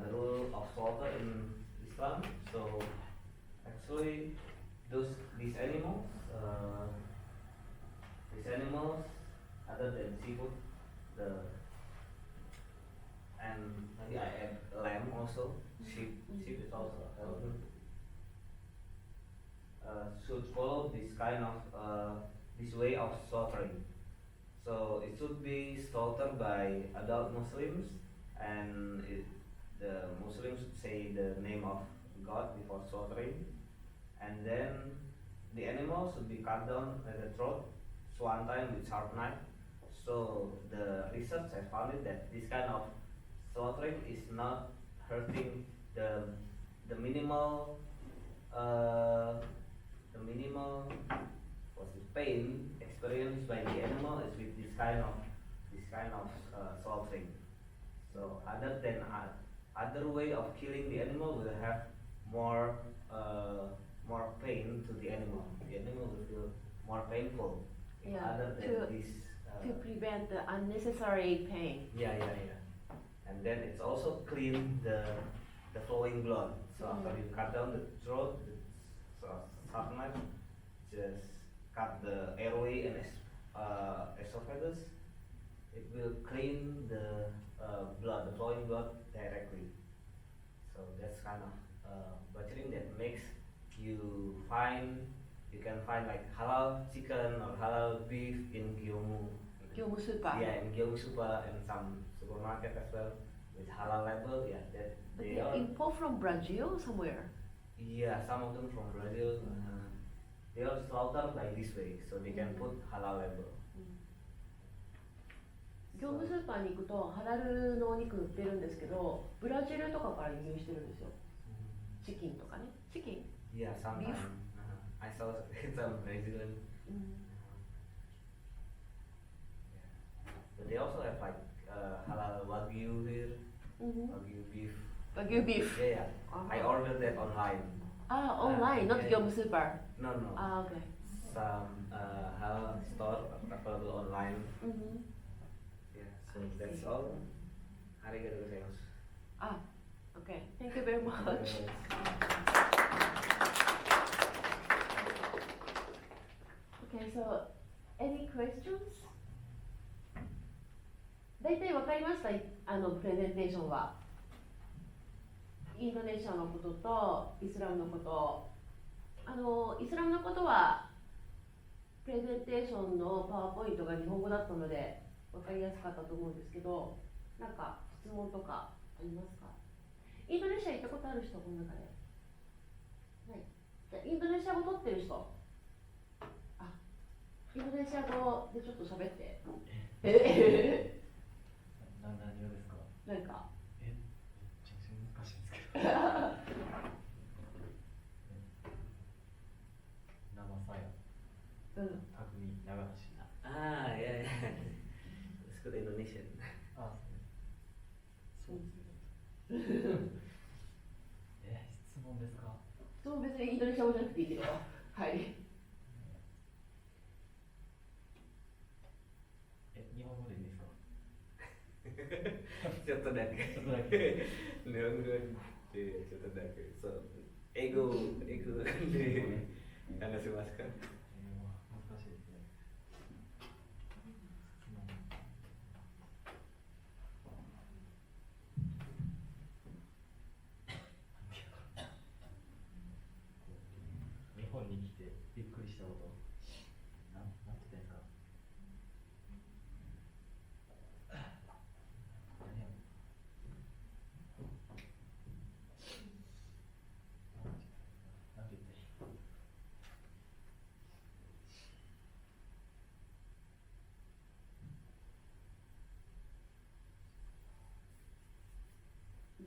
the rule of slaughter in Islam. So actually, uh, these animals, other than seafood, the and maybe I add lamb also. Sheep is also should follow this way of slaughtering. So it should be slaughtered by adult Muslims, and the Muslims should say the name of God before slaughtering, and then the animal should be cut down at the throat one time with sharp knife. So the research has found it that this kind of slaughtering is not hurting the minimal the minimal what's the pain experienced by the animal is with this kind of slaughtering. So other than other way of killing the animal will have more more pain to the animal. The animal will feel more painful. Yeah, Other than this. to prevent the unnecessary pain. Yeah. And then it's also clean the flowing blood. So after you cut down the throat, so sharp knife just cut the airway and esophagus. It will clean the blood, the flowing blood directly. So that's kind of butchering that makes you can find like halal chicken or halal beef in Gyomu super. Yeah, in Gyomu super and some supermarket as well with halal label. Yeah, that But they they are. import from Brazil somewhere. Yeah, some of them from Brazil. They are slaughtered by this way, so they can put halal label. 業務スーパーに行くとハラルのお肉売ってるんですけど、ブラジルとかから輸入してるんですよ。チキンとかね。チキン Yeah, sometimes. Beef? I saw some Brazilian. But they also have like halal wagyu here, wagyu beef. Wagyu beef. Yeah. I ordered that online. Ah, online, not yeah. Gyomu super. No. Ah, okay. Some halal store available online. Yeah, so that's all. Arigatou gozaimasu. Ah, okay. Thank you very much. Okay, so any questions? 大体わかりました。プレゼンテーションはインドネシアのこととイスラムのこと。イスラムのことはプレゼンテーションのパワーポイントが日本語だったのでわかりやすかったと思うんですけど、なんか質問とかありますか？インドネシア行ったことある人、この中で。はい。じゃあインドネシア語取ってる人。あ、インドネシア語でちょっと喋って。何をですか？なんか。めちゃくちゃ難しいんですけど。生さや。匠長橋。Ah, yeah. It's good Indonesian. あ、そうですね。質問ですか？質問別にインドネシア語じゃなくていいけど。はい。日本語でいいですか？ちょっとだけ。ちょっとだけ。So, ego で話せますか？難しいですね。日本に来てびっくりしたこと。なんて言ったんですか？何やろ？なんて言ったらい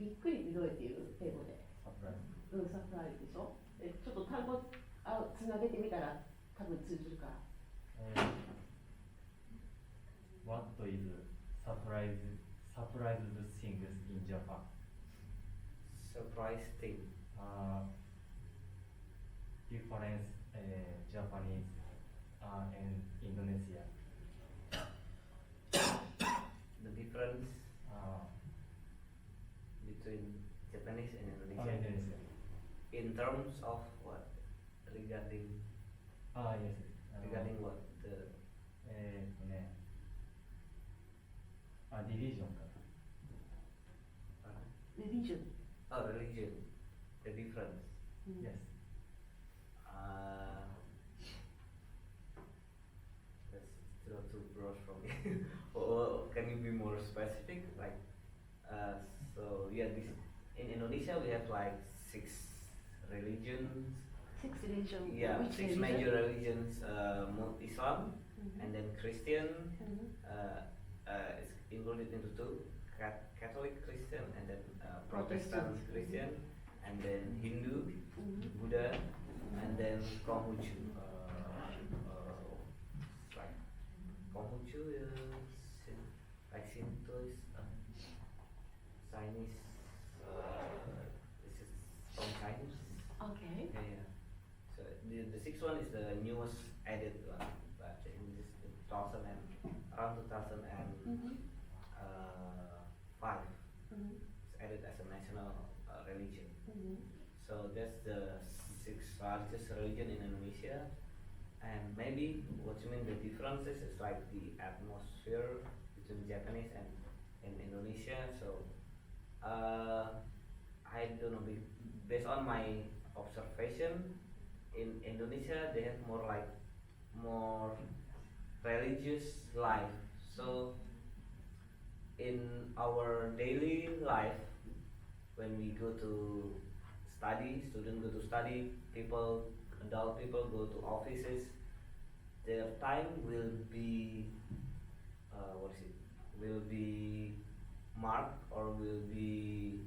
い？びっくりってどうやって言う？英語で。サプライズ。サプライズでしょ。ちょっと単語つなげてみたら多分通じるから。What is surprised things in Japan? Surprise thing. Difference Japanese and Indonesia. The difference between Japanese and アメリ Indonesian カですよ。 in terms of what regarding ああ、いいです。regarding what the ね、あ、リリジョンか。religion. religion, the difference. Yes. Uh, that's still too broad for me. Or can you be more specific? Like, so yeah, this in Indonesia we have like 6 religions. 6 religion. Yeah, Which 6 religion? major religions: Islam, Mhm. and then Christian. Mhm. It's included into 2: Catholic Christian, and then Protestant. Protestant Christian, and then Hindu, Mhm. Buddha, and then Konghucu. Like Konghucu is like Shintoist, Chinese. This is from Chinese. Okay. Yeah, yeah. So the 6th one is the newest added one, but in this 2000 and around 2005, Mhm. Mhm. it's added as a national religion. Mhm. So that's the 6th largest religion in Indonesia. And maybe what you mean the differences is like the atmosphere between Japanese and in Indonesia. So I don't know, based on my observation, in Indonesia they have more religious life. So in our daily life, when we go to study, students go to study, adult people go to offices, their time will be will be marked, or will be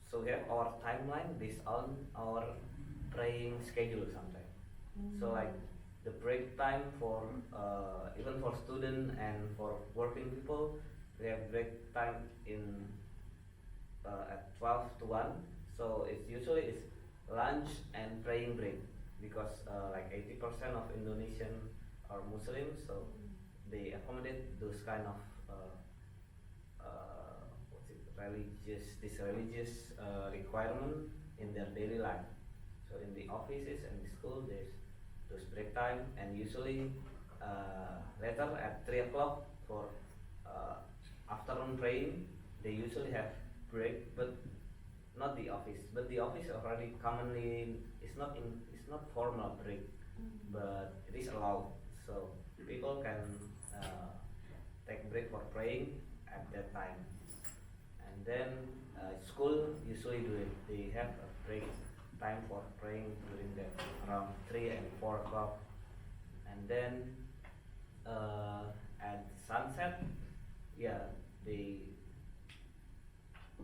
so we have our timeline based on our praying schedule sometimes. So like the break time for even for student and for working people, we have break time in at 12 to 1. So it's usually lunch and praying break, because like 80% of Indonesian are Muslims, so they accommodate those kind of religious requirement in their daily life. So in the offices and the school, there's those break time, and usually later at 3 o'clock for afternoon praying, they usually have break, but not the office. But the office already commonly it's not formal break, but it is allowed. So people can take break for praying at that time. And then school usually do it. They have a break time for praying during that around 3 and 4 o'clock. And then at sunset, yeah, they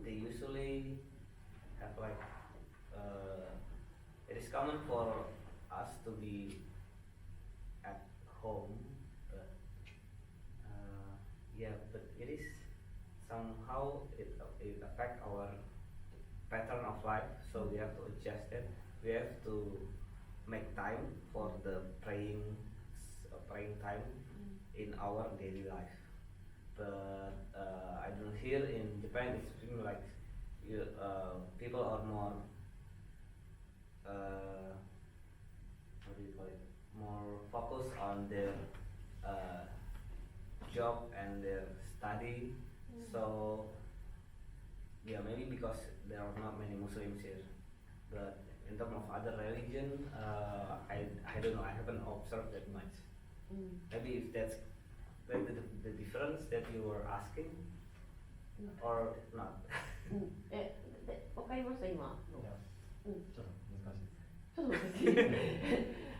usually have like it is common for us to be at home, but yeah, but it is somehow it affect our pattern of life, so we have to adjust it. We have to make time for the praying time in our daily life. But I don't hear in Japan it's feeling like people are more what do you call it? More focused on their job and their study. So yeah, maybe because there are not many Muslims here. But in terms of other religion, I don't know. I haven't observed that much. Maybe if that's the difference that you were asking, or not. わかりました今。いや、ちょっと難しいです。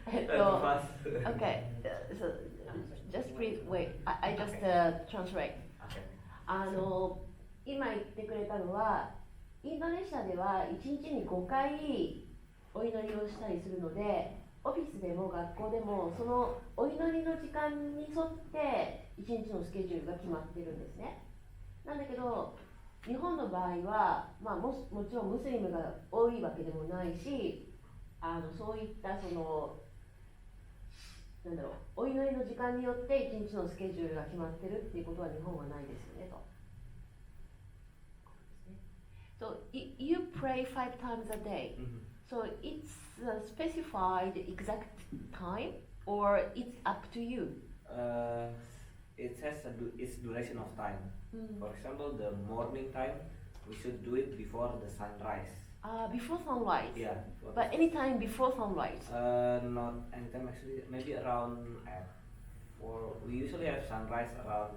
ちょっと難しい。Okay, so just please wait. I just translate. Okay. 今言ってくれたのは、インドネシアでは1日に5回お祈りをしたりするので、オフィスでも学校でもそのお祈りの時間に沿って1日のスケジュールが決まってるんですね。なんだけど、日本の場合は、もちろんムスリムが多いわけでもないし、そういったお祈りの時間によって1日のスケジュールが決まってるっていうことは日本はないですよねと。So you pray 5 times a day. Mhm. So it's specified exact time, or it's up to you. Uh, it has its duration of time. For example, the morning time, we should do it before the sunrise. Before sunrise. Yeah. before But the- anytime before sunrise. Not anytime actually. Maybe around at 4. We usually have sunrise around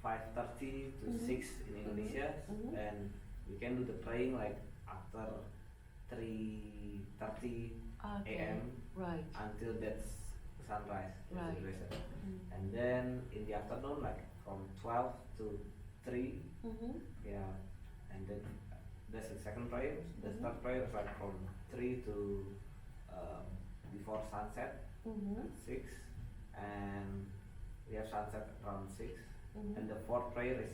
5:30 to Mhm. 6 in Indonesia, Mhm. and we can do the praying like after 3:30 Okay. a.m. Right. until that's sunrise. That's Right. the duration. Mm. And then in the afternoon, like from 12 to 3, Mhm. yeah, and then that's the second prayer. The Mhm. third prayer is like from 3 to before sunset Mhm. at 6, and we have sunset around 6. Mhm. And the fourth prayer is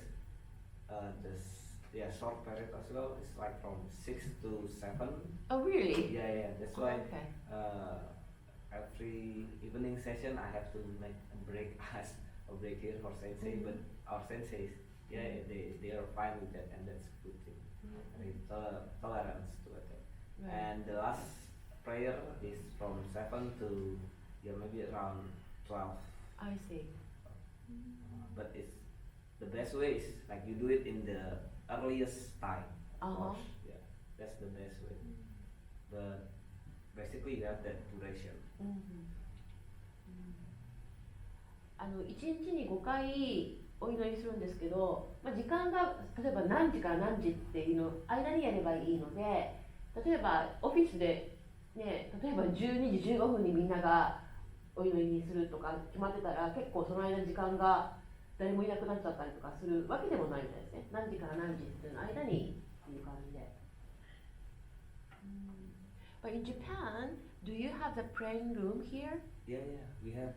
short prayer as well. It's like from 6 to 7. Oh really? Yeah. That's why Okay. every evening session I have to make a break as a break here for sensei, Mhm. but our senseis, they are fine with that, and that's a good thing. Very tolerance to it. Right. And the last prayer is from 7 to maybe around 12. I see. But it's the best way is like you do it in the earliest time. Of Uh-huh. course. Yeah, that's the best way. But basically you have that duration. 1日に5回お祈りするんですけど、時間が例えば何時から何時っていうの間にやればいいので、例えばオフィスで、ね、例えば12時15分にみんながお祈りにするとか決まってたら、結構その間時間が誰もいなくなっちゃったりとかするわけでもないみたいですね。何時から何時っていうの間にっていう感じで。But in Japan, do you have the praying room here? Yeah, we have.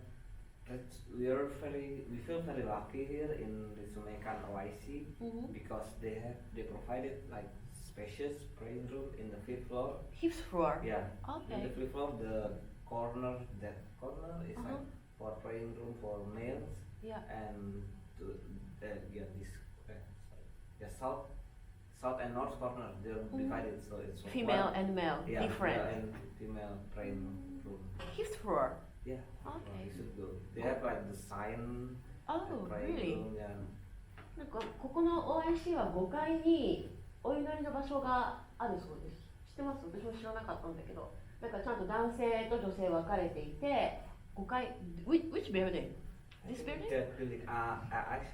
We feel very lucky here in Risumekan OIC Mm-hmm. because they provided like spacious praying room in the 5th floor. 5th floor. Yeah. In the Okay. 5th floor, that corner is Uh-huh. like for praying room for males, Yeah. and south and north corner they're Mhm. divided, so it's Female and male, yeah, different. male and female praying room. 5th floor. Yeah. Okay. You should go. They have like the sign. Oh, and praying really? room, yeah. なんかここの OIC は5階にお祈りの場所があるそうです。知ってます？私も知らなかったんだけど、なんかちゃんと男性と女性分かれていて、5階 which building? I This think building? that building AS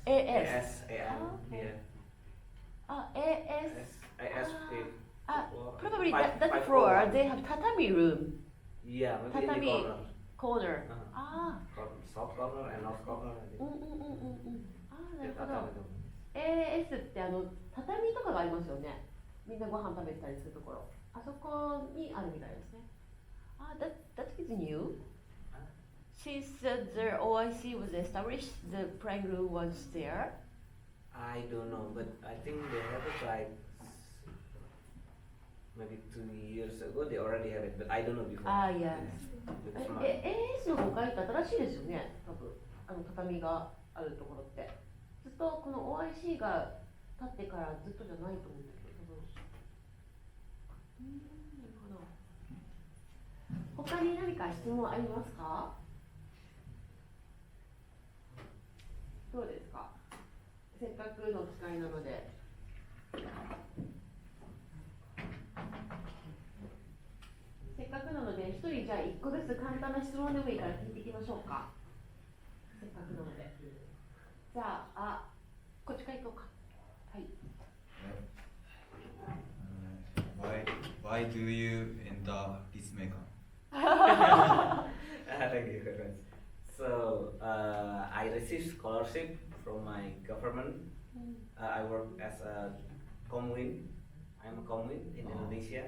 AS. AM. Oh, okay. Yeah. AS. AS fifth floor. Probably Five- that five floor floor. they have tatami room, Yeah, maybe in the Tatami. corner. corner. Uh-huh. South corner and north corner. I うん think. うんうんうんうん。なる Yeah, ほど。 tatami room. AS って畳とかがありますよね。みんなご飯食べたりするところ。あそこにあるみたいですね。that is new. Since the OIC was established, the praying room was there. I don't know, but I think they have it like maybe 2 years ago. They already have it, but I don't know before. Yeah. It's not- AS の5階って新しいですよね。多分畳があるところって。ずっとこの OIC が立ってからずっとじゃないと思うんだけど、多分。なるほど。他に何か質問ありますか？どうですか？せっかくの機会なので。せっかくなので、一人じゃあ1個ずつ簡単な質問でもいいから聞いていきましょうか。せっかくなので。じゃあ、こっちから行こうか。はい。Why do you enter Peacemaker? Thank you very much. So I received scholarship from my government. I work as a comwin. I'm a comwin in Indonesia,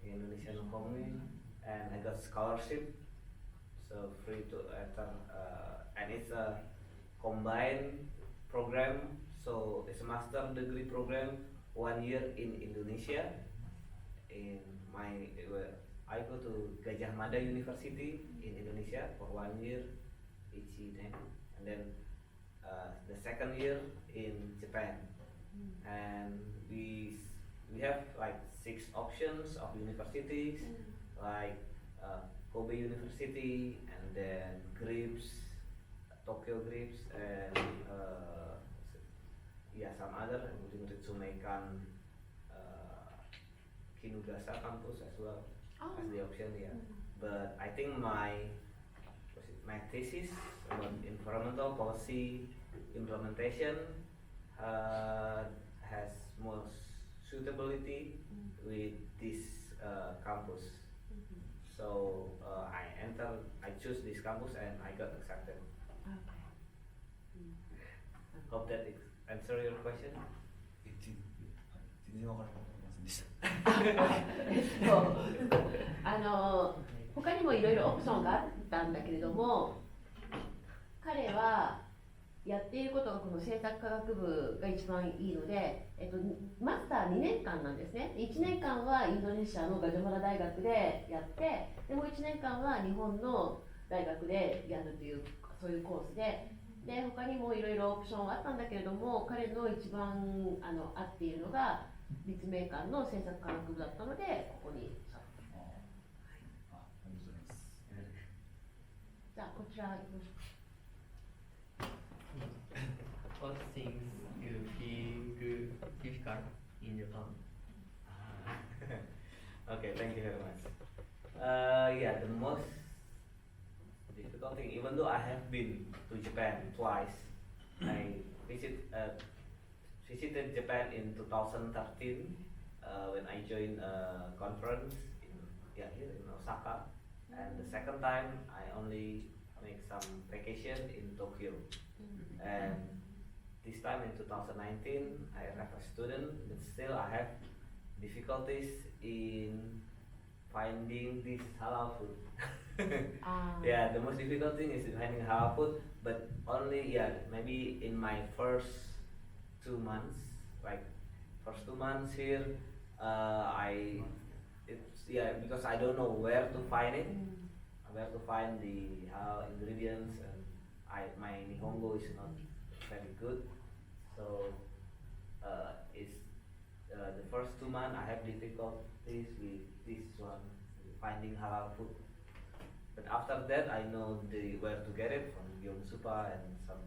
Indonesian comwin, and I got scholarship, so free to enter. And it's a combined program, so it's a master degree program, 1 year in Indonesia. I go to Gajah Mada University in Indonesia for 1 year, Ichiden, and then the second year in Japan. and we have like 6 options of universities, like Kobe University, and then Grips, Tokyo Grips, and yeah, some other, including Ritsumeikan, Kinugasa campus as well as the option. Yeah, but I think my thesis about environmental policy implementation has more suitability with this campus. So I choose this campus and I got accepted. Hope that it answer your question. 全然わからなかったませんでした。他にもいろいろオプションがあったんだけれども、彼はやっていることがこの政策科学部が一番いいので、マスター2年間なんですね。1年間はインドネシアのガジャマラ大学でやって、でもう1年間は日本の大学でやるというそういうコースで、他にもいろいろオプションはあったんだけれども、彼の一番合っているのが立命館の政策科学部だったので、ここに。じゃあこちら行きましょう。What things you feel difficult in Japan? Okay, thank you very much. Yeah, the most difficult thing, even though I have been to Japan twice, I visited Japan in 2013 when I joined a conference here in Osaka, and the second time I only make some vacation in Tokyo, and this time in 2019 I have a student, but still I have difficulties in finding this halal food. Yeah, the most difficult thing is finding halal food, but only maybe in my first 2 months, like first 2 months here, because I don't know where to find it, where to find the halal ingredients, and my Nihongo is not very good, so it's the first 2 months I have difficulties with this one, finding halal food. But after that, I know where to get it from Yonsupa and some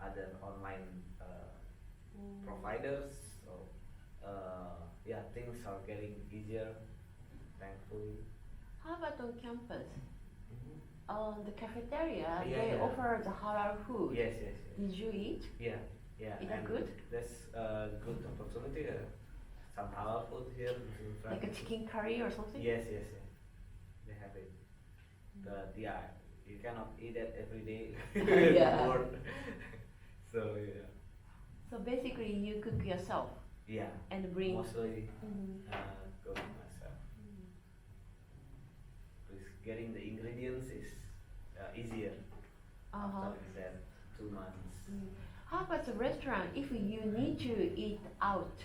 other online providers. So things are getting easier, thankfully. How about on campus? On the cafeteria, Yeah, they yeah. offer the halal food. Yes. Did you eat? Yeah. Is that and good? That's a good opportunity. Some halal food here in France. Like a chicken curry or something? Yes. They have it. But you cannot eat it every day. Yeah. Bored. So yeah. So basically, you cook yourself Yeah. and bring. Mostly cook myself. Because getting the ingredients is easier after that 2 months. How about the restaurant? If you need to eat out,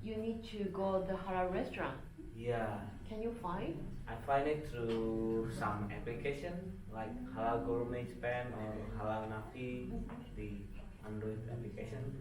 you need to go to the halal restaurant. Yeah. Can you find? I find it through some application like Halal Gourmet Japan or Halal Navi, the Android application.